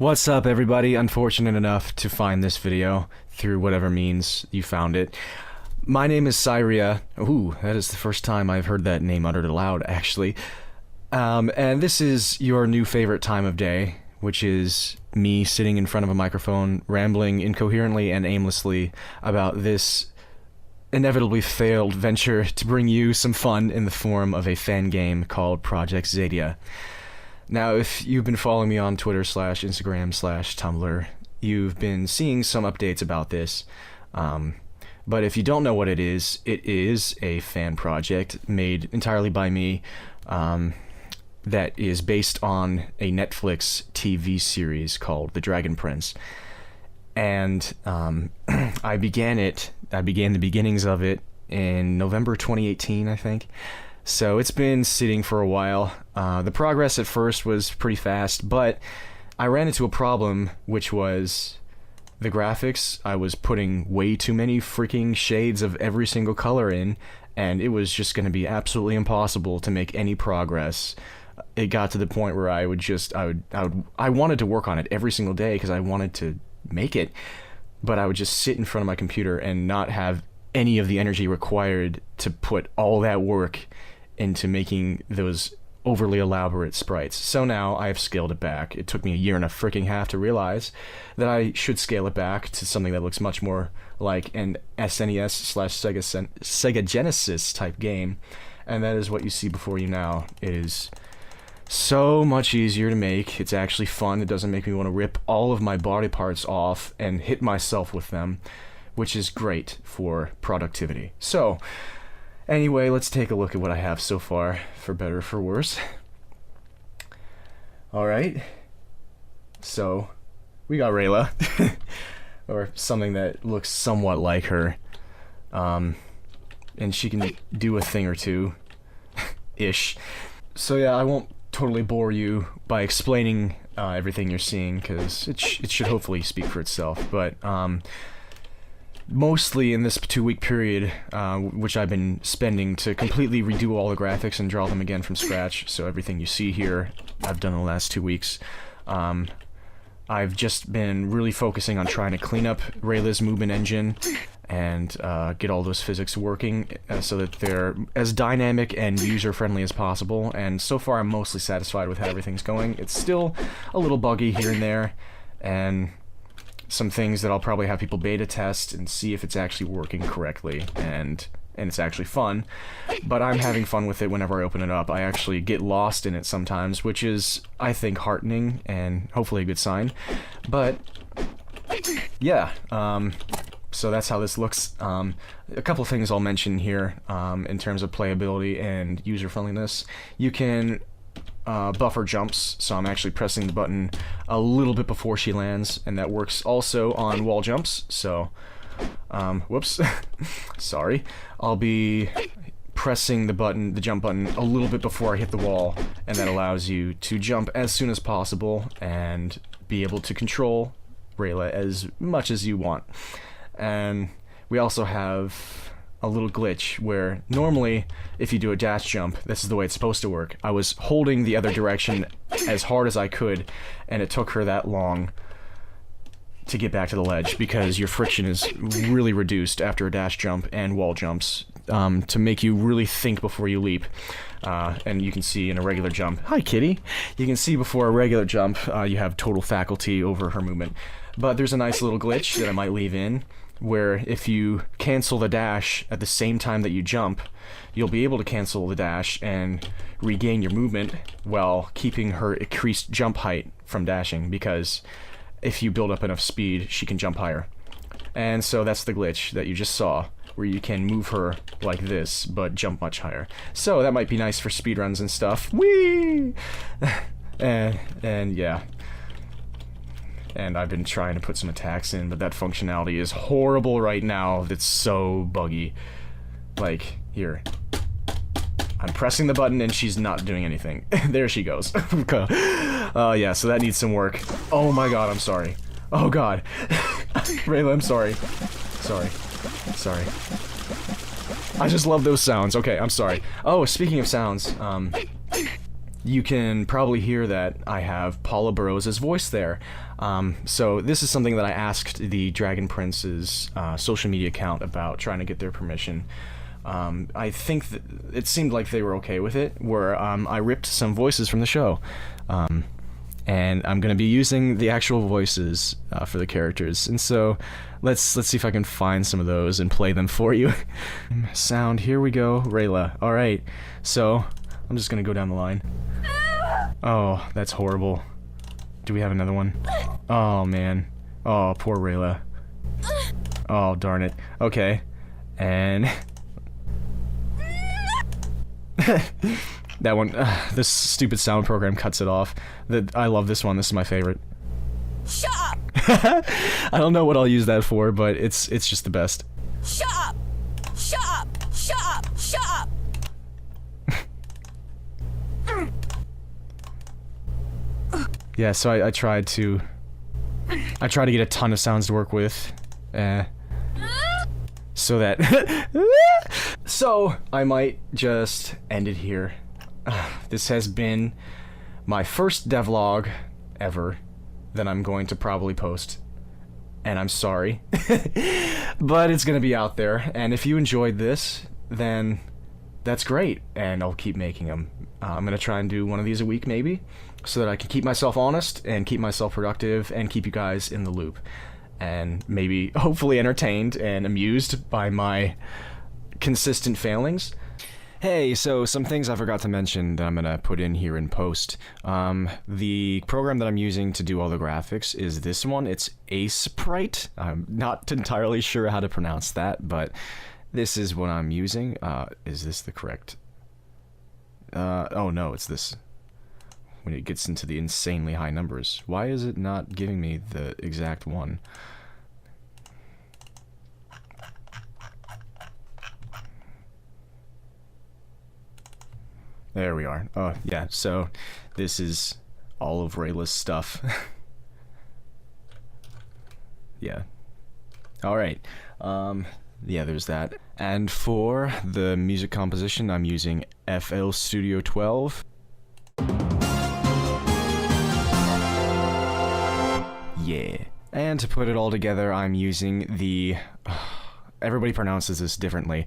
What's up, everybody? Unfortunate enough to find this video through whatever means you found it. My name is Xadia. Ooh, that is the first time I've heard that name uttered aloud, actually. And this is your new favorite time of day, which is me sitting in front of a microphone, rambling incoherently and aimlessly about this inevitably failed venture to bring you some fun in the form of a fan game called Project Xadia. Now, if you've been following me on Twitter / Instagram / Tumblr, you've been seeing some updates about this. But if you don't know what it is a fan project made entirely by me that is based on a Netflix TV series called The Dragon Prince. And I began the beginnings of it in November 2018, I think. So it's been sitting for a while. The progress at first was pretty fast, but I ran into a problem, which was the graphics. I was putting way too many freaking shades of every single color in, and it was just going to be absolutely impossible to make any progress. It got to the point where I wanted to work on it every single day because I wanted to make it, but I would just sit in front of my computer and not have any of the energy required to put all that work into making those overly elaborate sprites. So now I've scaled it back. It took me a year and a freaking half to realize that I should scale it back to something that looks much more like an SNES/Sega Genesis type game, and that is what you see before you now. It is so much easier to make. It's actually fun. It doesn't make me want to rip all of my body parts off and hit myself with them, which is great for productivity. So anyway, let's take a look at what I have so far, for better or for worse. Alright, so we got Rayla, or something that looks somewhat like her, and she can do a thing or two, ish. So yeah, I won't totally bore you by explaining everything you're seeing, because it should hopefully speak for itself, but mostly in this 2-week period, which I've been spending to completely redo all the graphics and draw them again from scratch, so everything you see here I've done in the last 2 weeks. I've just been really focusing on trying to clean up Rayla's movement engine and get all those physics working so that they're as dynamic and user-friendly as possible, and so far I'm mostly satisfied with how everything's going. It's still a little buggy here and there, and some things that I'll probably have people beta test and see if it's actually working correctly, and it's actually fun. But I'm having fun with it whenever I open it up. I actually get lost in it sometimes, which is, I think, heartening and hopefully a good sign. But yeah, so that's how this looks. A couple things I'll mention here in terms of playability and user-friendliness. You can buffer jumps, so I'm actually pressing the button a little bit before she lands, and that works also on wall jumps. So whoops, sorry, I'll be pressing the jump button a little bit before I hit the wall, and that allows you to jump as soon as possible and be able to control Rayla as much as you want. And we also have a little glitch where normally if you do a dash jump, this is the way it's supposed to work. I was holding the other direction as hard as I could, and it took her that long to get back to the ledge because your friction is really reduced after a dash jump and wall jumps to make you really think before you leap. And you can see in a regular jump, hi kitty, you can see before a regular jump you have total faculty over her movement. But there's a nice little glitch that I might leave in, where if you cancel the dash at the same time that you jump, you'll be able to cancel the dash and regain your movement while keeping her increased jump height from dashing, because if you build up enough speed, she can jump higher. And so that's the glitch that you just saw, where you can move her like this, but jump much higher. So that might be nice for speedruns and stuff. Whee! and yeah. And I've been trying to put some attacks in, but that functionality is horrible right now. It's so buggy. Like, here. I'm pressing the button and she's not doing anything. There she goes. Yeah, so that needs some work. Oh my god, I'm sorry. Oh god. Rayla, I'm sorry. Sorry. I just love those sounds. Okay, I'm sorry. Oh, speaking of sounds, you can probably hear that I have Paula Burrows' voice there. So this is something that I asked the Dragon Prince's social media account about, trying to get their permission. I think that it seemed like they were okay with it, where I ripped some voices from the show. And I'm going to be using the actual voices for the characters. And so let's see if I can find some of those and play them for you. Sound, here we go. Rayla. All right. So I'm just going to go down the line. Oh, that's horrible. Do we have another one? Oh, man. Oh, poor Rayla. Oh, darn it. Okay. And... that one, this stupid sound program cuts it off. I love this one. This is my favorite. Shut up! I don't know what I'll use that for, but it's just the best. Shut up! Shut up! Shut up! Shut up! Yeah, so I tried to get a ton of sounds to work with, so that so I might just end it here. This has been my first devlog ever that I'm going to probably post, and I'm sorry, but it's gonna be out there. And if you enjoyed this, then that's great, and I'll keep making them. I'm gonna try and do one of these a week, maybe, so that I can keep myself honest and keep myself productive and keep you guys in the loop, and maybe hopefully entertained and amused by my consistent failings. Hey, so some things I forgot to mention that I'm gonna put in here in post. The program that I'm using to do all the graphics is this one. It's Sprite. I'm not entirely sure how to pronounce that, but this is what I'm using. Is this the correct? Oh no, it's this. When it gets into the insanely high numbers. Why is it not giving me the exact one? There we are. Oh, yeah, so this is all of Rayla's stuff. Yeah. Alright. Yeah, there's that. And for the music composition, I'm using FL Studio 12. Yeah. And to put it all together, I'm using the... everybody pronounces this differently.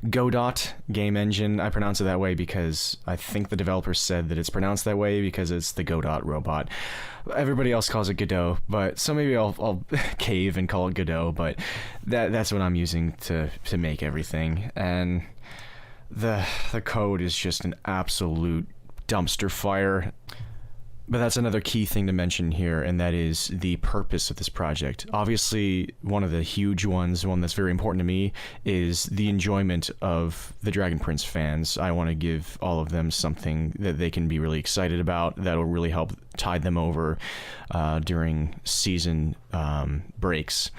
Godot game engine. I pronounce it that way because I think the developers said that it's pronounced that way because it's the Godot robot. Everybody else calls it Godot, but so maybe I'll cave and call it Godot, but that's what I'm using to make everything. And the code is just an absolute dumpster fire. But that's another key thing to mention here, and that is the purpose of this project. Obviously, one of the huge ones, one that's very important to me, is the enjoyment of the Dragon Prince fans. I want to give all of them something that they can be really excited about, that'll really help tide them over during season breaks.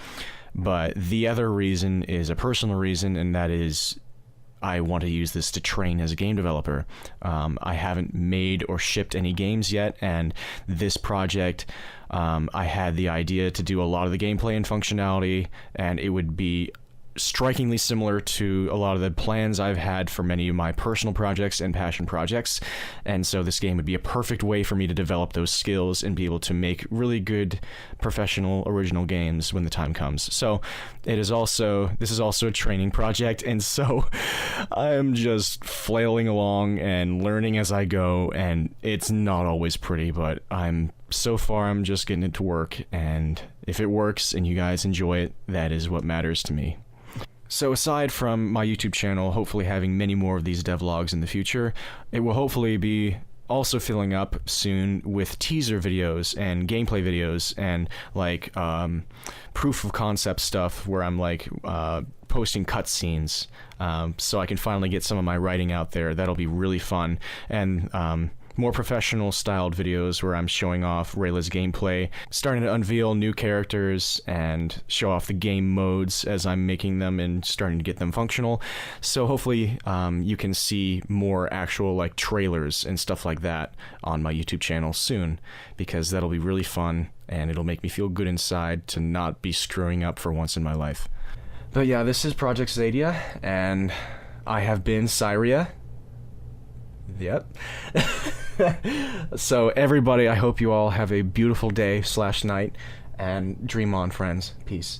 But the other reason is a personal reason, and that is I want to use this to train as a game developer. I haven't made or shipped any games yet, and this project, I had the idea to do a lot of the gameplay and functionality, and it would be strikingly similar to a lot of the plans I've had for many of my personal projects and passion projects. And so this game would be a perfect way for me to develop those skills and be able to make really good professional original games when the time comes. So this is also a training project, and so I'm just flailing along and learning as I go, and it's not always pretty, but so far I'm just getting it to work, and if it works and you guys enjoy it, that is what matters to me. So aside from my YouTube channel hopefully having many more of these devlogs in the future, it will hopefully be also filling up soon with teaser videos and gameplay videos and like proof of concept stuff where I'm like posting cutscenes, so I can finally get some of my writing out there. That'll be really fun. And more professional styled videos where I'm showing off Rayla's gameplay, starting to unveil new characters and show off the game modes as I'm making them and starting to get them functional. So hopefully you can see more actual like trailers and stuff like that on my YouTube channel soon, because that'll be really fun and it'll make me feel good inside to not be screwing up for once in my life. But yeah, this is Project Xadia, and I have been Xadia. Yep. So everybody, I hope you all have a beautiful day/night, and dream on, friends. Peace.